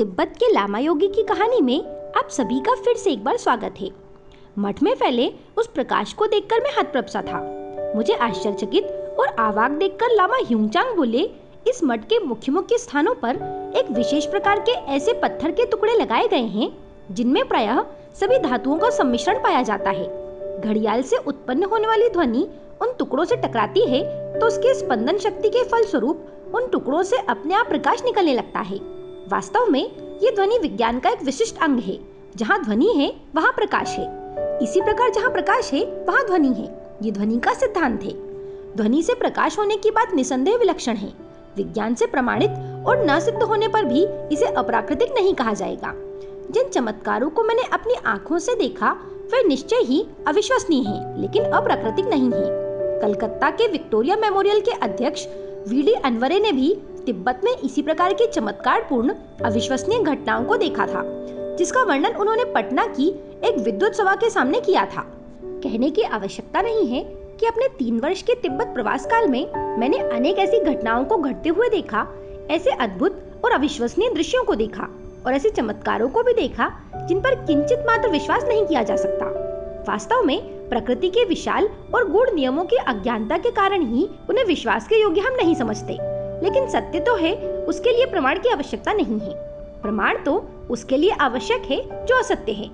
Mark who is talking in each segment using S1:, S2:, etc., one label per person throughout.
S1: तिब्बत के लामा योगी की कहानी में आप सभी का फिर से एक बार स्वागत है। मठ में फैले उस प्रकाश को देखकर मैं हतप्रभ था। मुझे आश्चर्यचकित और अवाक देखकर लामा ह्युंगचांग बोले, इस मठ के मुख्य मुख्य स्थानों पर एक विशेष प्रकार के ऐसे पत्थर के टुकड़े लगाए गए हैं जिनमें प्रायः सभी धातुओं का सम्मिश्रण पाया जाता है। घड़ियाल से उत्पन्न होने वाली ध्वनि उन टुकड़ों से टकराती है तो उसके स्पंदन शक्ति के फलस्वरूप उन टुकड़ों से अपने आप प्रकाश निकलने लगता है। वास्तव में ये ध्वनि विज्ञान का एक विशिष्ट अंग है। जहाँ ध्वनि है वहाँ प्रकाश है, इसी प्रकार जहाँ प्रकाश है वहाँ ध्वनि है। ये ध्वनि का सिद्धांत है। ध्वनि से प्रकाश होने की बात निसंदेह विलक्षण है। विज्ञान से प्रमाणित और न सिद्ध होने पर भी इसे अप्राकृतिक नहीं कहा जाएगा। जिन चमत्कारों को मैंने अपनी आंखों से देखा वे निश्चय ही अविश्वसनीय हैं, लेकिन अप्राकृतिक नहीं है। कलकत्ता के विक्टोरिया मेमोरियल के अध्यक्ष वीडी अनवरे ने भी तिब्बत में इसी प्रकार की चमत्कारपूर्ण अविश्वसनीय घटनाओं को देखा था, जिसका वर्णन उन्होंने पटना की एक विद्वत सभा के सामने किया था। कहने की आवश्यकता नहीं है कि अपने 3 वर्ष के तिब्बत प्रवास काल में मैंने अनेक ऐसी घटनाओं को घटते हुए देखा, ऐसे अद्भुत और अविश्वसनीय दृश्यों को देखा और ऐसे चमत्कारों को भी देखा जिन पर किंचित मात्र विश्वास नहीं किया जा सकता। वास्तव में प्रकृति के विशाल और गूढ़ नियमों की अज्ञानता के कारण ही उन्हें विश्वास के योग्य हम नहीं समझते। लेकिन सत्य तो है, उसके लिए प्रमाण की आवश्यकता नहीं है। प्रमाण तो उसके लिए आवश्यक है जो असत्य है।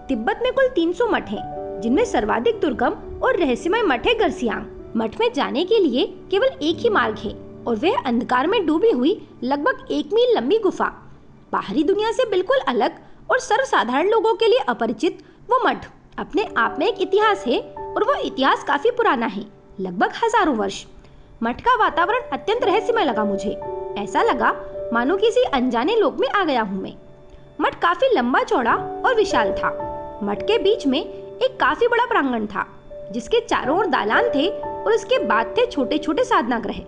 S1: तिब्बत में कुल 300 मठ हैं, जिनमें सर्वाधिक दुर्गम और रहस्यमय मठ है गर्सियांग। मठ में जाने के लिए केवल एक ही मार्ग है और वह अंधकार में डूबी हुई लगभग 1 मील लंबी गुफा। बाहरी दुनिया से बिल्कुल अलग और सर्वसाधारण लोगों के लिए अपरिचित वो मठ अपने आप में एक इतिहास है और वो इतिहास काफी पुराना है, लगभग हजारों वर्ष। मठ का वातावरण अत्यंत रहस्यमय लगा मुझे। ऐसा लगा मानो किसी अनजाने लोक में आ गया हूँ मैं। मठ काफी लंबा चौड़ा और विशाल था। मठ के बीच में एक काफी बड़ा प्रांगण था, जिसके चारों ओर दालान थे और उसके बाद थे छोटे छोटे साधना गृह।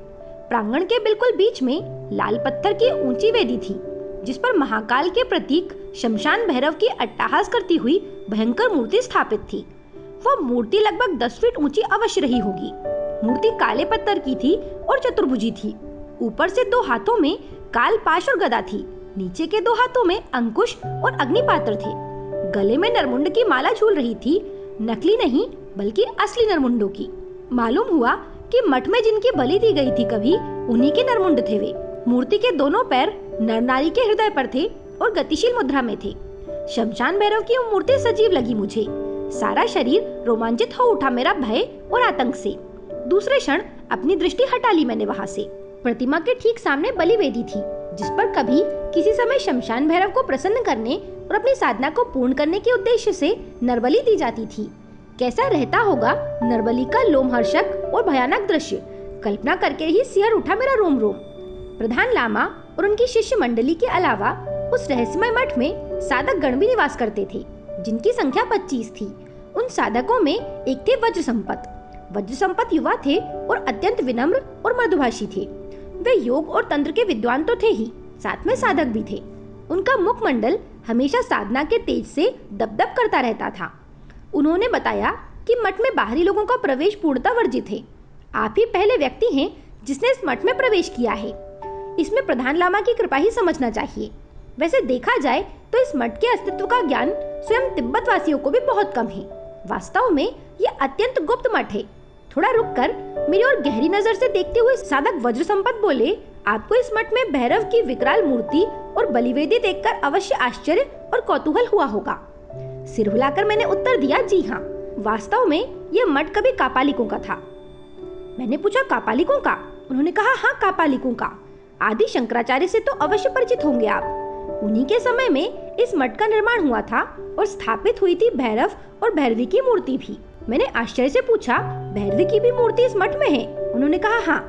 S1: प्रांगण के बिल्कुल बीच में लाल पत्थर की ऊंची वेदी थी, जिस पर महाकाल के प्रतीक शमशान भैरव की अट्टहास करती हुई भयंकर मूर्ति स्थापित थी। वह मूर्ति लगभग 10 फीट ऊंची अवश्य रही होगी। मूर्ति काले पत्थर की थी और चतुर्भुजी थी। ऊपर से 2 हाथों में काल पाश और गदा थी। नीचे के 2 हाथों में अंकुश और अग्निपात्र थे। गले में नरमुंड की माला झूल रही थी, नकली नहीं बल्कि असली नरमुंडों की। मालूम हुआ कि मठ में जिनकी बलि दी गई थी कभी उन्हीं के नरमुंड थे वे। मूर्ति के दोनों पैर नर नारी के हृदय पर थे और गतिशील मुद्रा में थे। शमशान भैरव की वो मूर्ति सजीव लगी मुझे। सारा शरीर रोमांचित हो उठा मेरा भय और आतंक से। दूसरे क्षण अपनी दृष्टि हटा ली मैंने वहां से। प्रतिमा के ठीक सामने बलि वेदी थी, जिस पर कभी किसी समय शमशान भैरव को प्रसन्न करने और अपनी साधना को पूर्ण करने के उद्देश्य से नरबलि दी जाती थी। कैसा रहता होगा नरबलि का लोमहर्षक और भयानक दृश्य, कल्पना करके ही सिहर उठा मेरा रोम रोम। प्रधान लामा और उनकी शिष्य मंडली के अलावा उस रहस्यमय मठ में साधक गण भी निवास करते थे, जिनकी संख्या 25 थी। उन साधकों में एक थे वज्र संपत युवा थे और अत्यंत विनम्र और मृदुभाषी थे। वे योग और तंत्र के विद्वान तो थे ही, साथ में साधक भी थे। उनका मुखमंडल हमेशा साधना के तेज से दपदप करता रहता था। उन्होंने बताया कि मठ में बाहरी लोगों का प्रवेश पूर्णतः वर्जित है। आप ही पहले व्यक्ति हैं जिसने इस मठ में प्रवेश किया है। इसमें प्रधान लामा की कृपा ही समझना चाहिए। वैसे देखा जाए तो इस मठ के अस्तित्व का ज्ञान स्वयं तिब्बत वासियों को भी बहुत कम है। वास्तव में यह अत्यंत गुप्त मठ है। थोड़ा रुककर मेरी ओर गहरी नजर से देखते हुए साधक वज्र संपत बोले, आपको इस मठ में भैरव की विकराल मूर्ति और बलिवेदी देखकर अवश्य आश्चर्य और कौतूहल हुआ होगा। सिर हिलाकर मैंने उत्तर दिया, जी हाँ, वास्तव में यह मठ कभी कापालिकों का था। मैंने पूछा, कापालिकों का? उन्होंने कहा, हाँ, कापालिकों का। आदि शंकराचार्य से तो अवश्य परिचित होंगे आप। उन्हीं के समय में इस मठ का निर्माण हुआ था और स्थापित हुई थी भैरव और भैरवी की मूर्ति भी। मैंने आश्चर्य से पूछा, भैरवी की भी मूर्ति इस मठ में है? उन्होंने कहा, हाँ,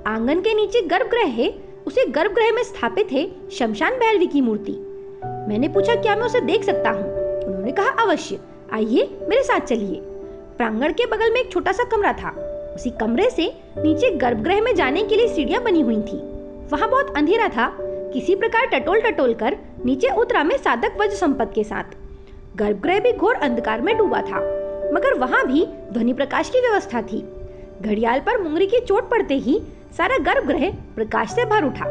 S1: आंगन के नीचे गर्भगृह है, उसी गर्भगृह में स्थापित है शमशान भैरवी की मूर्ति। मैंने पूछा, क्या मैं उसे देख सकता हूँ? उन्होंने कहा, अवश्य, आइए मेरे साथ चलिए। प्रांगण के बगल में एक छोटा सा कमरा था। उसी कमरे से नीचे गर्भगृह में जाने के लिए सीढ़ियां बनी हुई थी। वहाँ बहुत अंधेरा था। किसी प्रकार टटोल कर नीचे उतरा मैं साधक वज्र संपत के साथ। गर्भगृह भी घोर अंधकार में डूबा था, मगर वहाँ भी ध्वनि प्रकाश की व्यवस्था थी। घड़ियाल पर मुंगरी की चोट पड़ते ही सारा गर्भगृह प्रकाश से भर उठा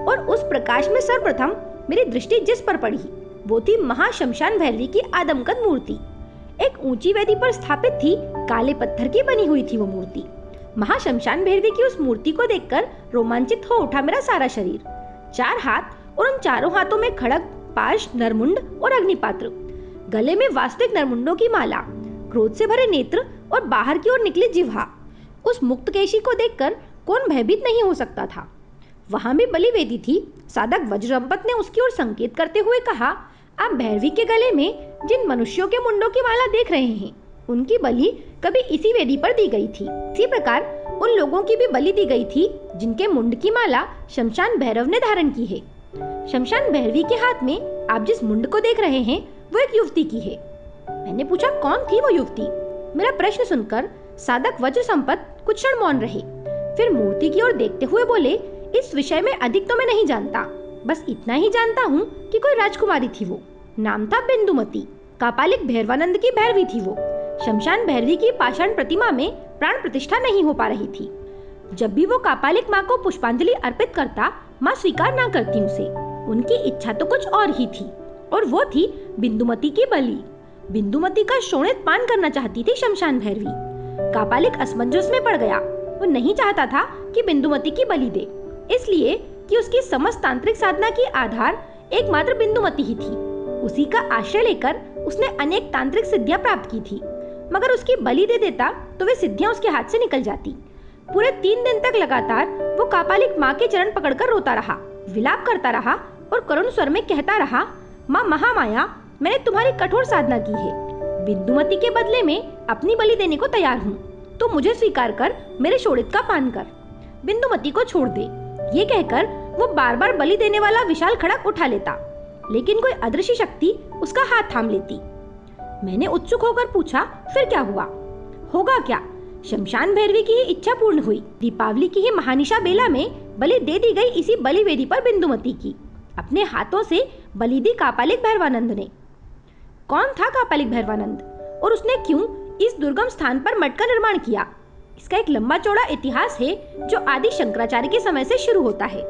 S1: और उस प्रकाश में सर्वप्रथम मेरी दृष्टि जिस पर पड़ी वो थी महाशमशान भैरवी की आदमकद मूर्ति। एक ऊंची वेदी पर स्थापित थी, काले पत्थर की बनी हुई थी वो मूर्ति। महाशमशान भैरवी की उस मूर्ति को देखकर रोमांचित हो उठा मेरा सारा शरीर। 4 हाथ और उन चारों हाथों में खड़ग, पाश, नरमुंड और अग्निपात्र, गले में वास्तविक नरमुंडों की माला, क्रोध से भरे नेत्र और बाहर की ओर निकली जिह्वा। उस मुक्तकेशी को देखकर कौन भयभीत नहीं हो सकता था। वहां भी बलि वेदी थी। साधक वज्रसंपत ने उसकी ओर संकेत करते हुए कहा, आप भैरवी के गले में जिन मनुष्यों के मुंडों की माला देख रहे हैं, उनकी बलि कभी इसी वेदी पर दी गई थी। इसी प्रकार उन लोगों की भी बलि दी गई थी जिनके मुंड की माला शमशान भैरव ने धारण की है। शमशान भैरवी के हाथ में आप जिस मुंड को देख रहे हैं वो एक युवती की है। मैंने पूछा, कौन थी वो युवती? मेरा प्रश्न सुनकर साधक वज्रसंपत कुछ क्षण मौन रहे, फिर मूर्ति की ओर देखते हुए बोले, इस विषय में अधिक तो मैं नहीं जानता, बस इतना ही जानता हूँ कि कोई राजकुमारी थी वो। नाम था बिंदुमती। कापालिक भैरवानंद की भैरवी थी वो। शमशान भैरवी की पाषाण प्रतिमा में प्राण प्रतिष्ठा नहीं हो पा रही थी। जब भी वो कापालिक माँ को पुष्पांजलि अर्पित करता, माँ स्वीकार ना करती उसे। उनकी इच्छा तो कुछ और ही थी, और वो थी बिंदुमती की बलि। बिंदुमती का शोणित पान करना चाहती थी शमशान भैरवी। कापालिक असमंजस में पड़ गया। वो नहीं चाहता था कि बिंदुमती की बलि दे, इसलिए कि उसकी समस्त तांत्रिक साधना की आधार एकमात्र बिंदुमती ही थी। उसी का आश्रय लेकर उसने अनेक तांत्रिक सिद्धियां प्राप्त की थी, मगर उसकी बलि दे देता तो वे सिद्धियां उसके हाथ से निकल जाती। पूरे 3 दिन तक लगातार वो कापालिक माँ के चरण पकड़कर रोता रहा, विलाप करता रहा और करुण स्वर में कहता रहा, माँ महामाया, मैंने तुम्हारी कठोर साधना की है। बिंदुमती के बदले में अपनी बलि देने को तैयार हूँ, तो मुझे स्वीकार कर मेरे शोणित का पान कर। बिंदुमती को छोड़ दे। ये कहकर वो बार बार बलि देने वाला विशाल खड़ग उठा लेता, लेकिन कोई अदृश्य शक्ति उसका हाथ थाम लेती। मैंने उत्सुक होकर पूछा, फिर क्या हुआ? होगा क्या? शमशान भैरवी की ही इच्छा पूर्ण हुई। दीपावली की ही महानिशा बेला में बलि दे दी गई इसी बलि वेदी पर बिंदुमती की। अपने हाथों से बलि दी कापालिक भैरवानंद ने। कौन था कापालिक भैरवानंद और उसने क्यों इस दुर्गम स्थान पर मठ का निर्माण किया? इसका एक लंबा चौड़ा इतिहास है जो आदि शंकराचार्य के समय से शुरू होता है।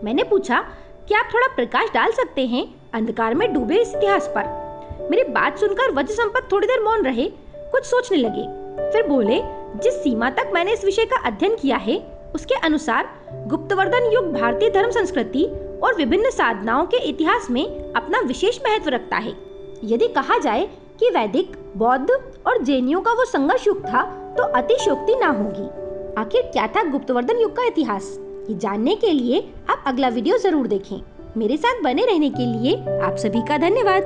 S1: मैंने पूछा, क्या आप थोड़ा प्रकाश डाल सकते हैं अंधकार में डूबे इस इतिहास पर? मेरी बात सुनकर वज्रसंपत थोड़ी देर मौन रहे, कुछ सोचने लगे, फिर बोले, जिस सीमा तक मैंने इस विषय का अध्ययन किया है उसके अनुसार गुप्तवर्धन युग भारतीय धर्म संस्कृति और विभिन्न साधनाओं के इतिहास में अपना विशेष महत्व रखता है। यदि कहा जाए कि वैदिक, बौद्ध और जैनियों का वो संघर्ष युग था तो अतिशयोक्ति ना होगी। आखिर क्या था गुप्तवर्धन युग का इतिहास? ये जानने के लिए आप अगला वीडियो जरूर देखें। मेरे साथ बने रहने के लिए आप सभी का धन्यवाद।